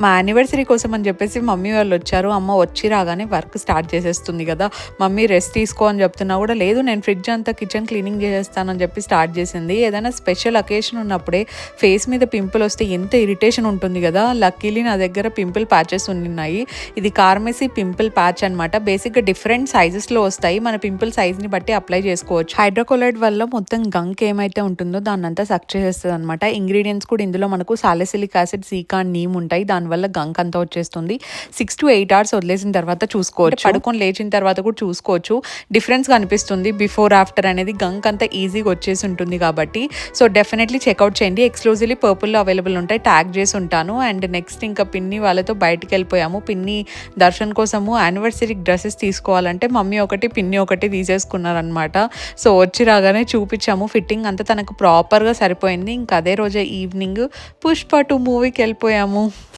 మా యానివర్సరీ కోసం అని చెప్పేసి మమ్మీ వాళ్ళు వచ్చారు. అమ్మ వచ్చి రాగానే వర్క్ స్టార్ట్ చేసేస్తుంది కదా, మమ్మీ రెస్ట్ తీసుకో అని చెప్తున్నా కూడా లేదు నేను ఫ్రిడ్జ్ అంతా కిచెన్ క్లీనింగ్ చేసేస్తానని చెప్పి స్టార్ట్ చేసింది. ఏదైనా స్పెషల్ అకేషన్ ఉన్నప్పుడే ఫేస్ మీద పింపుల్ వస్తే ఎంత ఇరిటేషన్ ఉంటుంది కదా. లక్కీలీ నా దగ్గర పింపుల్ ప్యాచెస్ ఉన్నాయి. ఇది కార్మెసీ పింపుల్ ప్యాచ్ అనమాట. బేసిక్గా డిఫరెంట్ సైజెస్లో వస్తాయి, మన పింపుల్ సైజ్ని బట్టి అప్లై చేసుకోవచ్చు. హైడ్రోకోలైడ్ వల్ల మొత్తం గంక్ ఏమైతే ఉంటుందో దాన్ని అంతా సక్ చేసేస్తుంది అనమాట. ఇంగ్రీడియంట్స్ కూడా ఇందులో మనకు సాలిసిలిక్ యాసిడ్, సీకా, నీమ్ ఉంటాయి. దానివల్ల గంక్ అంతా వచ్చేస్తుంది. 6 to 8 hours వదిలేసిన తర్వాత చూసుకోవచ్చు, పడుకొని లేచిన తర్వాత కూడా చూసుకోవచ్చు. డిఫరెన్స్ కనిపిస్తుంది బిఫోర్ ఆఫ్టర్ అనేది. గంక్ అంతా ఈజీగా వచ్చేసి ఉంటుంది కాబట్టి సో డెఫినెట్లీ చెక్అవుట్ చేయండి. ఎక్స్క్లూజివ్లీ పర్పుల్లో అవైలబుల్ ఉంటాయి, ట్యాగ్ చేసి ఉంటాను. అండ్ నెక్స్ట్ ఇంకా పిన్ని వాళ్ళతో బయటకు వెళ్ళిపోయాము. పిన్ని దర్శన్ కోసము యానివర్సరీ డ్రెస్సెస్ తీసుకోవాలంటే మమ్మీ ఒకటి పిన్ని ఒకటి తీసేసుకున్నారనమాట. సో వచ్చి రాగానే చూపించాము. ఫిట్టింగ్ అంతా తనకు ప్రాపర్గా సరిపోయింది. ఇంకా అదే రోజే ఈవినింగ్ పుష్ప 2 మూవీకి వెళ్ళిపోయాము.